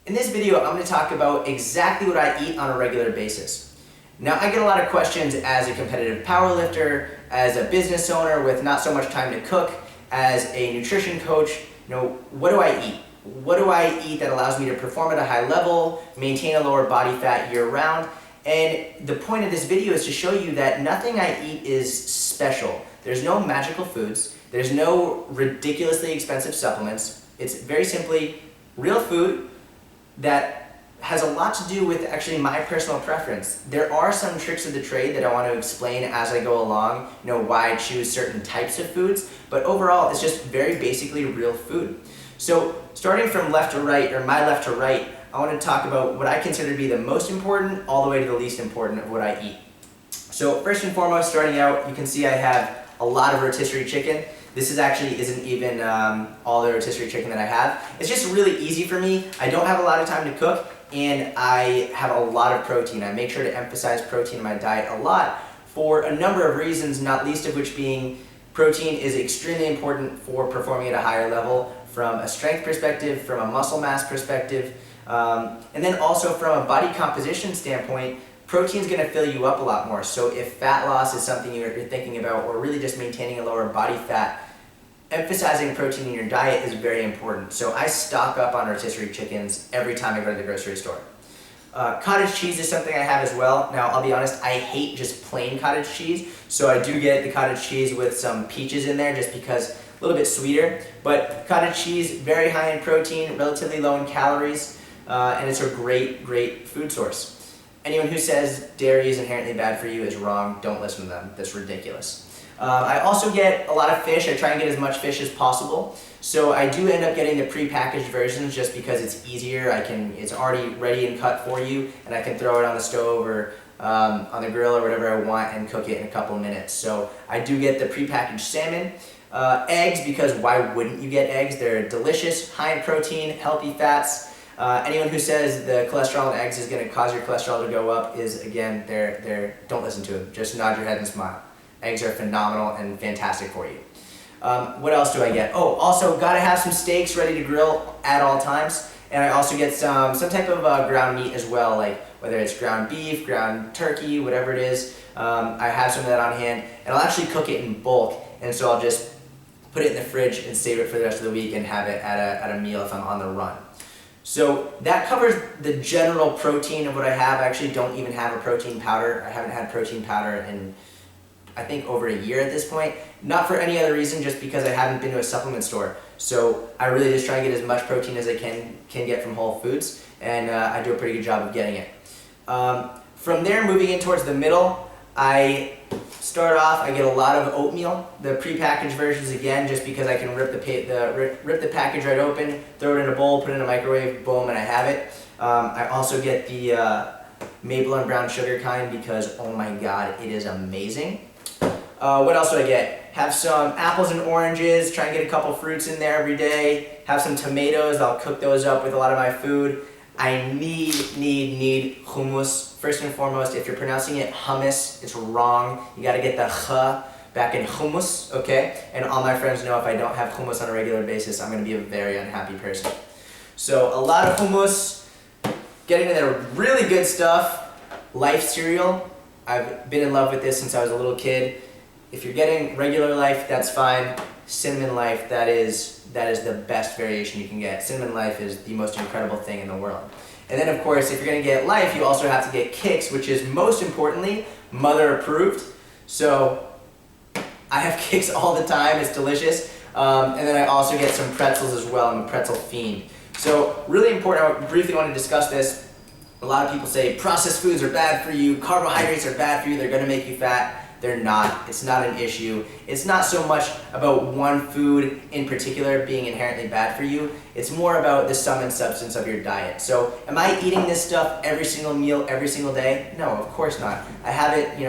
In this video, I'm going to talk about exactly what I eat on a regular basis. Now, I get a lot of questions as a competitive powerlifter, as a business owner with not so much time to cook, as a nutrition coach. What do I eat? What do I eat that allows me to perform at a high level, maintain a lower body fat year round? And the point of this video is to show you that nothing I eat is special. There's no magical foods. There's no ridiculously expensive supplements. It's very simply real food that has a lot to do with actually my personal preference. There are some tricks of the trade that I want to explain as I go along, why I choose certain types of foods, but overall it's just very basically real food. So starting from left to right, or my left to right, I want to talk about what I consider to be the most important all the way to the least important of what I eat. So first and foremost, starting out, you can see I have a lot of rotisserie chicken. This isn't even all the rotisserie chicken that I have. It's just really easy for me. I don't have a lot of time to cook, and I have a lot of protein. I make sure to emphasize protein in my diet a lot for a number of reasons, not least of which being protein is extremely important for performing at a higher level from a strength perspective, from a muscle mass perspective, and then also from a body composition standpoint. Protein is going to fill you up a lot more. So if fat loss is something you're thinking about, or really just maintaining a lower body fat, emphasizing protein in your diet is very important. So I stock up on rotisserie chickens every time I go to the grocery store. Cottage cheese is something I have as well. Now, I'll be honest, I hate just plain cottage cheese, so I do get the cottage cheese with some peaches in there just because a little bit sweeter. But cottage cheese, very high in protein, relatively low in calories, and it's a great food source. Anyone who says dairy is inherently bad for you is wrong. Don't listen to them. That's ridiculous. I also get a lot of fish. I try and get as much fish as possible. So I do end up getting the prepackaged versions just because it's easier. It's already ready and cut for you, and I can throw it on the stove or on the grill or whatever I want and cook it in a couple minutes. So I do get the prepackaged salmon. Eggs, because why wouldn't you get eggs? They're delicious, high in protein, healthy fats. Anyone who says the cholesterol in eggs is going to cause your cholesterol to go up is, again, don't listen to them. Just nod your head and smile. Eggs are phenomenal and fantastic for you. What else do I get? Oh, also gotta have some steaks ready to grill at all times. And I also get some type of ground meat as well, like whether it's ground beef, ground turkey, whatever it is. I have some of that on hand, and I'll actually cook it in bulk. And so I'll just put it in the fridge and save it for the rest of the week and have it at a meal if I'm on the run. So that covers the general protein of what I have. I actually don't even have a protein powder. I haven't had protein powder in, I think, over a year at this point. Not for any other reason, just because I haven't been to a supplement store. So I really just try and get as much protein as I can get from Whole Foods, and I do a pretty good job of getting it. From there, moving in towards the middle, I start off, I get a lot of oatmeal, the prepackaged versions again, just because I can rip the package right open, throw it in a bowl, put it in a microwave, boom, and I have it. I also get the maple and brown sugar kind because, oh my god, it is amazing. What else do I get? Have some apples and oranges, try and get a couple fruits in there every day. Have some tomatoes, I'll cook those up with a lot of my food. I need hummus. First and foremost, if you're pronouncing it hummus, it's wrong. You gotta get the ch back in hummus, okay? And all my friends know if I don't have hummus on a regular basis, I'm gonna be a very unhappy person. So a lot of hummus, getting into the really good stuff. Life cereal, I've been in love with this since I was a little kid. If you're getting regular Life, that's fine. Cinnamon Life, that is the best variation you can get. Cinnamon Life is the most incredible thing in the world. And then, of course, if you're going to get Life, you also have to get Kix, which is most importantly mother approved. So I have Kix all the time. It's delicious. And then I also get some pretzels as well. I'm a pretzel fiend. So really important. I briefly want to discuss this. A lot of people say processed foods are bad for you. Carbohydrates are bad for you. They're going to make you fat. They're not. It's not an issue. It's not so much about one food in particular being inherently bad for you. It's more about the sum and substance of your diet. So am I eating this stuff every single meal, every single day? No, of course not. I have it,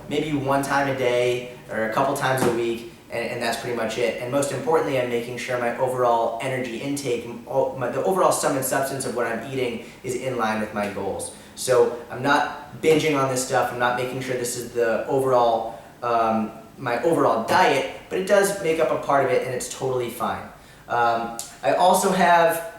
maybe one time a day or a couple times a week, and that's pretty much it. And most importantly, I'm making sure my overall energy intake, the overall sum and substance of what I'm eating is in line with my goals. So I'm not binging on this stuff. I'm not making sure this is the overall, my overall diet, but it does make up a part of it, and it's totally fine. I also have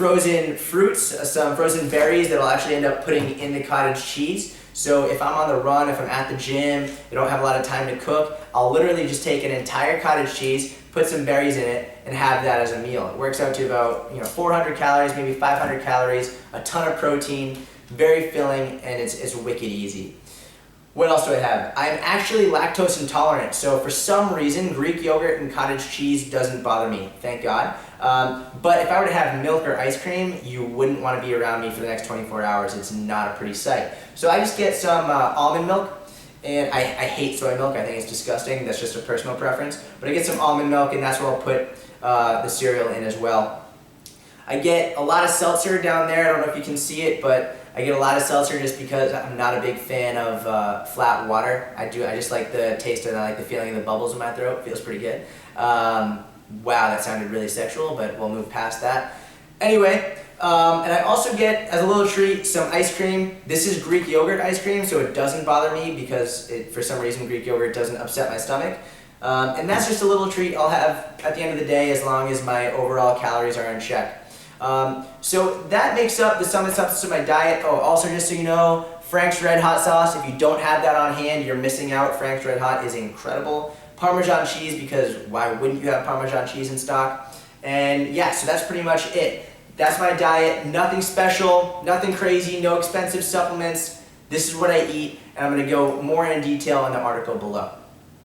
frozen fruits, some frozen berries that I'll actually end up putting in the cottage cheese. So if I'm on the run, if I'm at the gym, I don't have a lot of time to cook, I'll literally just take an entire cottage cheese, put some berries in it, and have that as a meal. It works out to about 400 calories, maybe 500 calories, a ton of protein, very filling, and it's wicked easy. What else do I have? I'm actually lactose intolerant, so for some reason Greek yogurt and cottage cheese doesn't bother me, thank God. But if I were to have milk or ice cream, you wouldn't want to be around me for the next 24 hours. It's not a pretty sight. So I just get some almond milk, and I hate soy milk. I think it's disgusting. That's just a personal preference. But I get some almond milk, and that's where I'll put the cereal in as well. I get a lot of seltzer down there. I don't know if you can see it, but I get a lot of seltzer just because I'm not a big fan of flat water. I just like the taste and I like the feeling of the bubbles in my throat. It feels pretty good. Wow, that sounded really sexual, but we'll move past that. Anyway, and I also get, as a little treat, some ice cream. This is Greek yogurt ice cream, so it doesn't bother me because for some reason Greek yogurt doesn't upset my stomach. And that's just a little treat I'll have at the end of the day as long as my overall calories are in check. So that makes up the sum and substance of my diet. Oh, also just so you know, Frank's Red Hot sauce, if you don't have that on hand, you're missing out. Frank's Red Hot is incredible. Parmesan cheese, because why wouldn't you have Parmesan cheese in stock? And yeah, so that's pretty much it. That's my diet, nothing special, nothing crazy, no expensive supplements. This is what I eat, and I'm gonna go more in detail in the article below.